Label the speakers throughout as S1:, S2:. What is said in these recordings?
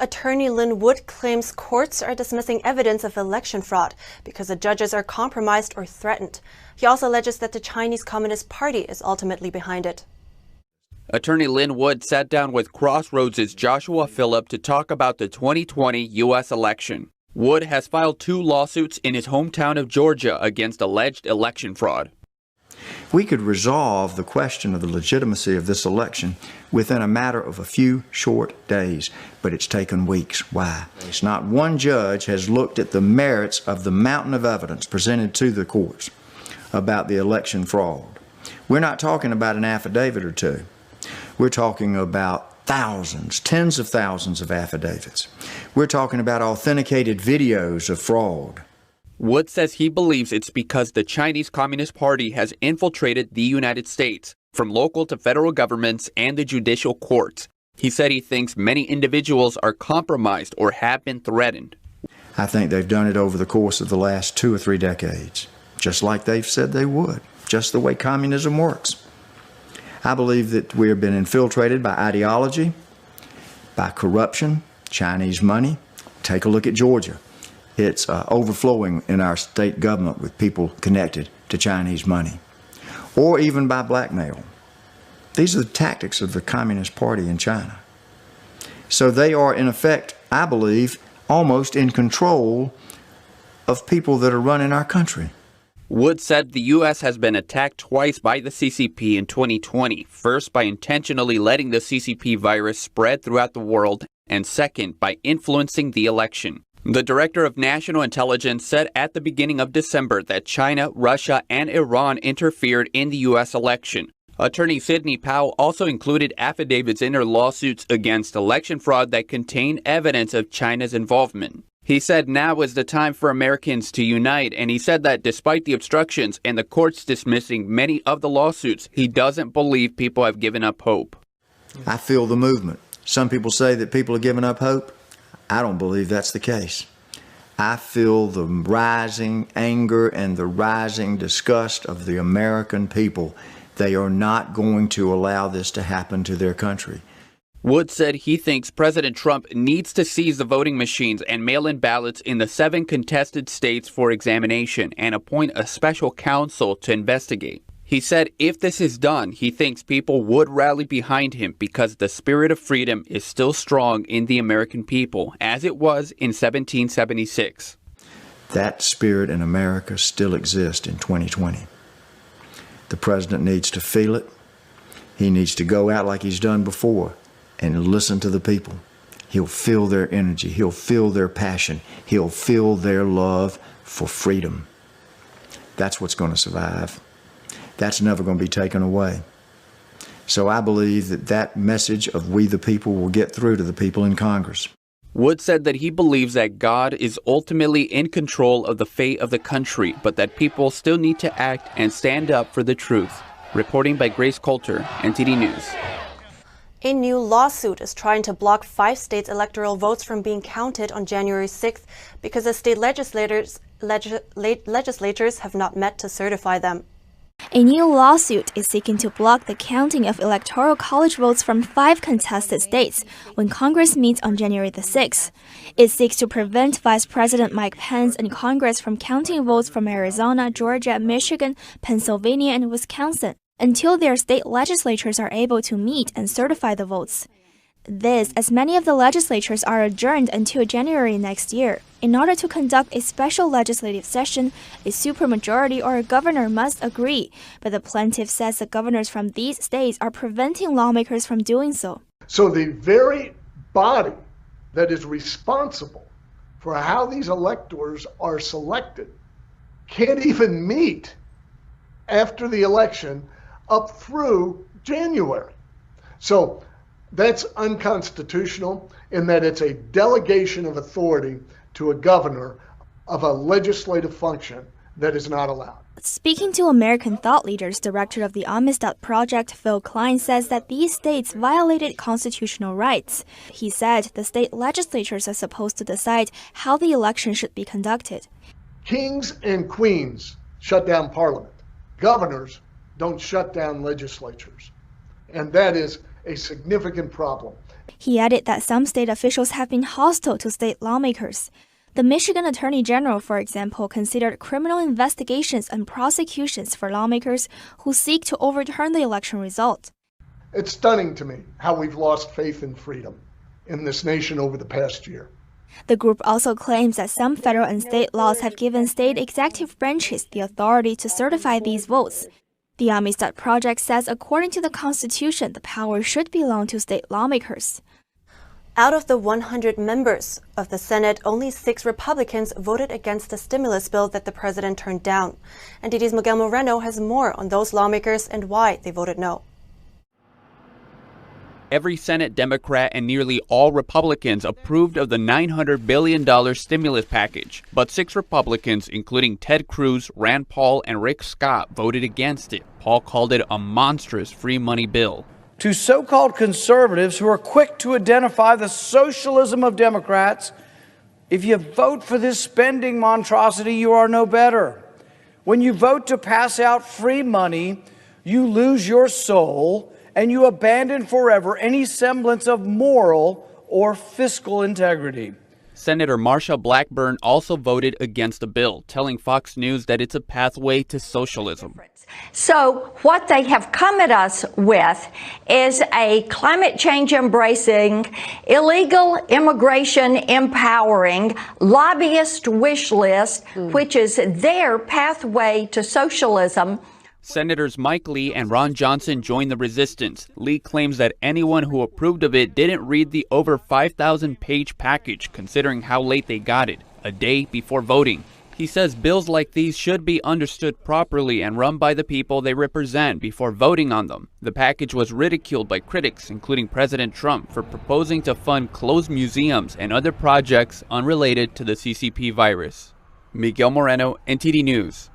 S1: Attorney Lin Wood claims courts are dismissing evidence of election fraud because the judges are compromised or threatened. He also alleges that the Chinese Communist Party is ultimately behind it.
S2: Attorney Lin Wood sat down with Crossroads' Joshua Phillip to talk about the 2020 U.S. election. Wood has filed 2 lawsuits in his hometown of Georgia against alleged election fraud.
S3: We could resolve the question of the legitimacy of this election within a matter of a few short days, but it's taken weeks. Why? It's not one judge has looked at the merits of the mountain of evidence presented to the courts about the election fraud. We're not talking about an affidavit or two. We're talking about thousands, tens of thousands of affidavits. We're talking about authenticated videos of fraud.
S2: Wood says he believes it's because the Chinese Communist Party has infiltrated the United States, from local to federal governments and the judicial courts. He said he thinks many individuals are compromised or have been threatened.
S3: I think they've done it over the course of the last 2 or 3 decades, just like they've said they would, just the way communism works. I believe that we have been infiltrated by ideology, by corruption, Chinese money. Take a look at Georgia. It's overflowing in our state government with people connected to Chinese money, or even by blackmail. These are the tactics of the Communist Party in China. So they are, in effect, I believe, almost in control of people that are running our country.
S2: Wood said the U.S. has been attacked twice by the CCP in 2020, first by intentionally letting the CCP virus spread throughout the world, and second by influencing the election. The director of national intelligence said at the beginning of December that China, Russia, and Iran interfered in the U.S. election. Attorney Sidney Powell also included affidavits in her lawsuits against election fraud that contain evidence of China's involvement. He said now is the time for Americans to unite, and he said that despite the obstructions and the courts dismissing many of the lawsuits, he doesn't believe people have given up hope.
S3: I feel the movement. Some people say that people are giving up hope. I don't believe that's the case. I feel the rising anger and the rising disgust of the American people. They are not going to allow this to happen to their country.
S2: Wood said he thinks President Trump needs to seize the voting machines and mail-in ballots in the 7 contested states for examination and appoint a special counsel to investigate. He said if this is done, he thinks people would rally behind him because the spirit of freedom is still strong in the American people, as it was in 1776.
S3: That spirit in America still exists in 2020. The president needs to feel it. He needs to go out like he's done before and listen to the people. He'll feel their energy. He'll feel their passion. He'll feel their love for freedom. That's what's going to survive. That's never going to be taken away. So I believe that that message of we the people will get through to the people in Congress.
S2: Wood said that he believes that God is ultimately in control of the fate of the country, but that people still need to act and stand up for the truth. Reporting by Grace Coulter, NTD News.
S1: A new lawsuit is trying to block 5 states' electoral votes from being counted on January 6th because the state legislatures have not met to certify them.
S4: A new lawsuit is seeking to block the counting of electoral college votes from 5 contested states when Congress meets on January the 6th. It seeks to prevent Vice President Mike Pence and Congress from counting votes from Arizona, Georgia, Michigan, Pennsylvania, and Wisconsin until their state legislatures are able to meet and certify the votes. This, as many of the legislatures are adjourned until January next year. In order to conduct a special legislative session, a supermajority or a governor must agree, but the plaintiff says the governors from these states are preventing lawmakers from doing so.
S5: So the very body that is responsible for how these electors are selected can't even meet after the election up through January. So that's unconstitutional in that it's a delegation of authority to a governor of a legislative function that is not allowed.
S4: Speaking to American thought leaders, director of the Amistad Project, Phil Klein, says that these states violated constitutional rights. He said the state legislatures are supposed to decide how the election should be conducted.
S5: Kings and queens shut down parliament. Governors don't shut down legislatures. And that is a significant problem.
S4: He added that some state officials have been hostile to state lawmakers. The Michigan Attorney General, for example, considered criminal investigations and prosecutions for lawmakers who seek to overturn the election result.
S5: It's stunning to me how we've lost faith in freedom in this nation over the past year.
S4: The group also claims that some federal and state laws have given state executive branches the authority to certify these votes. The Amistad Project says according to the Constitution, the power should belong to state lawmakers.
S1: Out of the 100 members of the Senate, only 6 Republicans voted against the stimulus bill that the president turned down. And NTD's Miguel Moreno has more on those lawmakers and why they voted no.
S2: Every Senate Democrat and nearly all Republicans approved of the $900 billion stimulus package. But 6 Republicans, including Ted Cruz, Rand Paul, and Rick Scott, voted against it. Paul called it a monstrous free money bill.
S6: To so-called conservatives who are quick to identify the socialism of Democrats, if you vote for this spending monstrosity, you are no better. When you vote to pass out free money, you lose your soul and you abandon forever any semblance of moral or fiscal integrity.
S2: Senator Marsha Blackburn also voted against the bill, telling Fox News that it's a pathway to socialism.
S7: So what they have come at us with is a climate change embracing, illegal immigration empowering, lobbyist wish list, which is their pathway to socialism.
S2: Senators Mike Lee and Ron Johnson joined the resistance. Lee claims that anyone who approved of it didn't read the over 5,000-page package, considering how late they got it, a day before voting. He says bills like these should be understood properly and run by the people they represent before voting on them. The package was ridiculed by critics, including President Trump, for proposing to fund closed museums and other projects unrelated to the CCP virus. Miguel Moreno, NTD News.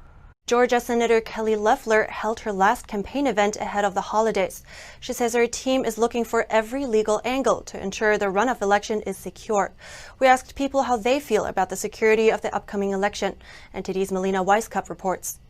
S1: Georgia Senator Kelly Loeffler held her last campaign event ahead of the holidays. She says her team is looking for every legal angle to ensure the runoff election is secure. We asked people how they feel about the security of the upcoming election. NTD's Melina Weisskopf reports.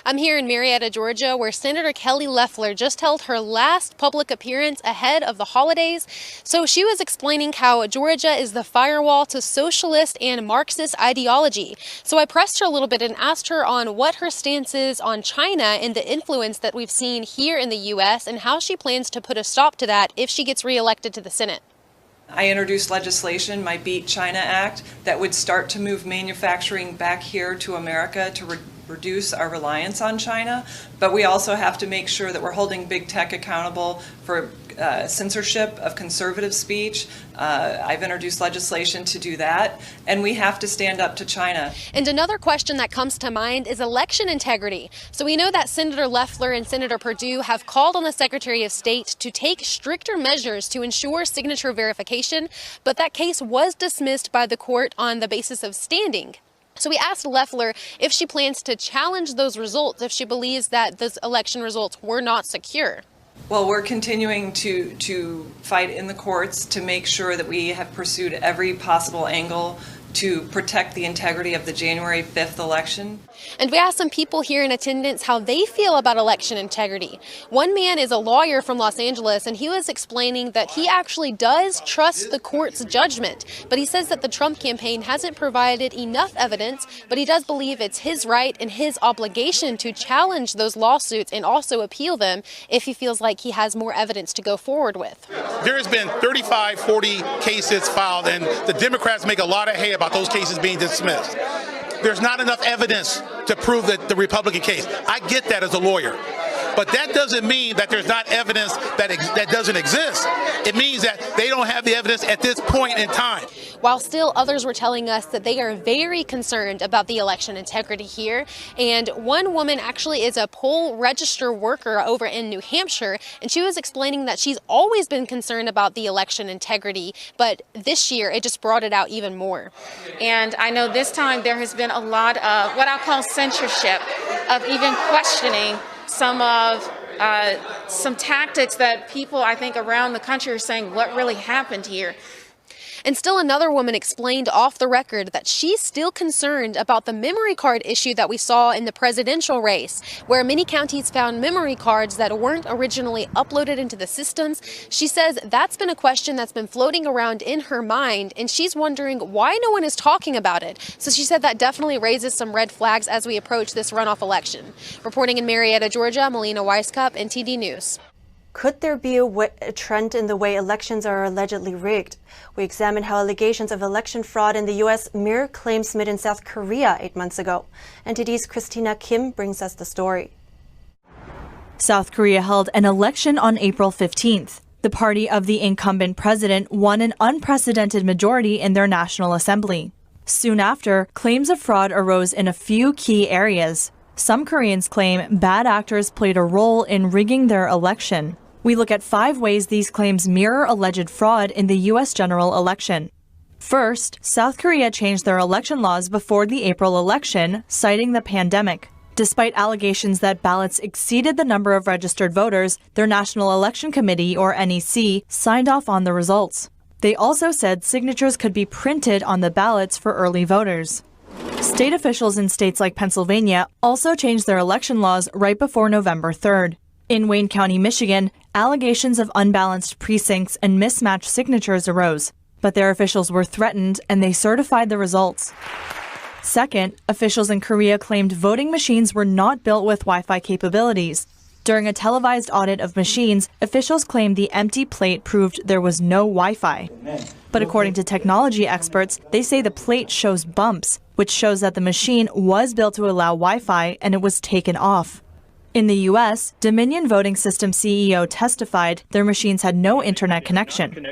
S8: I'm here in Marietta, Georgia, where Senator Kelly Loeffler just held her last public appearance ahead of the holidays. So she was explaining how Georgia is the firewall to socialist and Marxist ideology. So I pressed her a little bit and asked her on what her stance is on China and the influence that we've seen here in the U.S. and how she plans to put a stop to that if she gets reelected to the Senate.
S9: I introduced legislation, my Beat China Act, that would start to move manufacturing back here to America to reduce our reliance on China, but we also have to make sure that we're holding big tech accountable for censorship of conservative speech. I've introduced legislation to do that, and we have to stand up to China.
S8: And another question that comes to mind is election integrity. So we know that Senator Loeffler and Senator Perdue have called on the Secretary of State to take stricter measures to ensure signature verification, but that case was dismissed by the court on the basis of standing. So we asked Loeffler if she plans to challenge those results, if she believes that those election results were not secure.
S9: Well, we're continuing to fight in the courts to make sure that we have pursued every possible angle to protect the integrity of the January 5th election.
S8: And we asked some people here in attendance how they feel about election integrity. One man is a lawyer from Los Angeles, and he was explaining that he actually does trust the court's judgment. But he says that the Trump campaign hasn't provided enough evidence, but he does believe it's his right and his obligation to challenge those lawsuits and also appeal them if he feels like he has more evidence to go forward with.
S10: There has been 35, 40 cases filed, and the Democrats make a lot of hay about those cases being dismissed. There's not enough evidence to prove that the Republican case. I get that as a lawyer. But that doesn't mean that there's not evidence that doesn't exist. It means that they don't have the evidence at this point in time.
S8: While still others were telling us that they are very concerned about the election integrity here. And one woman actually is a poll register worker over in New Hampshire, and she was explaining that she's always been concerned about the election integrity, but this year it just brought it out even more.
S11: And I know this time there has been a lot of what I'll call censorship, of even questioning some tactics that people, I think, around the country are saying, what really happened here?
S8: And still another woman explained off the record that she's still concerned about the memory card issue that we saw in the presidential race, where many counties found memory cards that weren't originally uploaded into the systems. She says that's been a question that's been floating around in her mind, and she's wondering why no one is talking about it. So she said that definitely raises some red flags as we approach this runoff election. Reporting in Marietta, Georgia, Melina Weisskopf, NTD News.
S1: Could there be a trend in the way elections are allegedly rigged? We examine how allegations of election fraud in the U.S. mirror claims made in South Korea 8 months ago. NTD's Christina Kim brings us the story.
S12: South Korea held an election on April 15th. The party of the incumbent president won an unprecedented majority in their National Assembly. Soon after, claims of fraud arose in a few key areas. Some Koreans claim bad actors played a role in rigging their election. We look at 5 ways these claims mirror alleged fraud in the U.S. general election. First, South Korea changed their election laws before the April election, citing the pandemic. Despite allegations that ballots exceeded the number of registered voters, their National Election Committee, or NEC, signed off on the results. They also said signatures could be printed on the ballots for early voters. State officials in states like Pennsylvania also changed their election laws right before November 3rd. In Wayne County, Michigan, allegations of unbalanced precincts and mismatched signatures arose, but their officials were threatened and they certified the results. Second, officials in Korea claimed voting machines were not built with Wi-Fi capabilities. During a televised audit of machines, officials claimed the empty plate proved there was no Wi-Fi. But according to technology experts, they say the plate shows bumps, which shows that the machine was built to allow Wi-Fi and it was taken off. In the U.S., Dominion Voting System CEO testified their machines had no internet connection.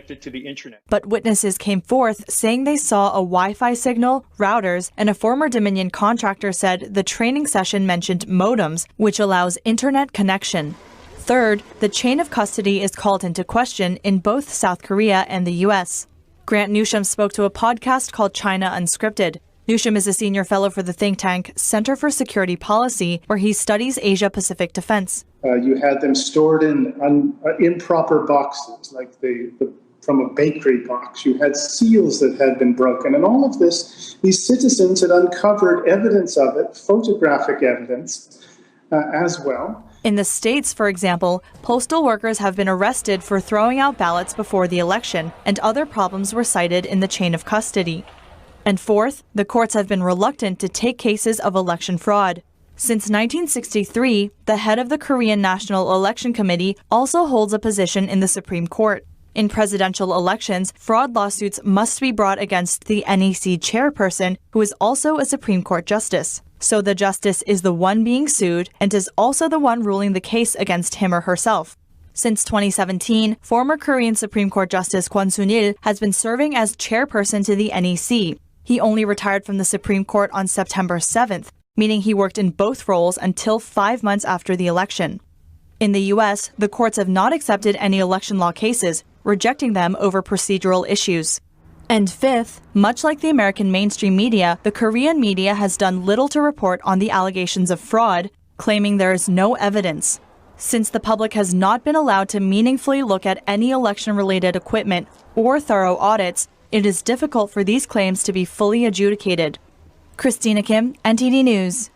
S12: But witnesses came forth saying they saw a Wi-Fi signal, routers, and a former Dominion contractor said the training session mentioned modems, which allows internet connection. Third, the chain of custody is called into question in both South Korea and the U.S. Grant Newsham spoke to a podcast called China Unscripted. Newsham is a senior fellow for the think tank Center for Security Policy, where he studies Asia-Pacific defense.
S13: You had them stored in improper boxes, like from a bakery box. You had seals that had been broken. And all of this, these citizens had uncovered evidence of it, photographic evidence as well.
S12: In the States, for example, postal workers have been arrested for throwing out ballots before the election, and other problems were cited in the chain of custody. And fourth, the courts have been reluctant to take cases of election fraud. Since 1963, the head of the Korean National Election Committee also holds a position in the Supreme Court. In presidential elections, fraud lawsuits must be brought against the NEC chairperson, who is also a Supreme Court justice. So the justice is the one being sued and is also the one ruling the case against him or herself. Since 2017, former Korean Supreme Court Justice Kwon Soon-il has been serving as chairperson to the NEC. He only retired from the Supreme Court on September 7th, meaning he worked in both roles until 5 months after the election. In the U.S., the courts have not accepted any election law cases, rejecting them over procedural issues. And fifth, much like the American mainstream media, the Korean media has done little to report on the allegations of fraud, claiming there is no evidence. Since the public has not been allowed to meaningfully look at any election-related equipment or thorough audits, it is difficult for these claims to be fully adjudicated. Christina Kim, NTD News.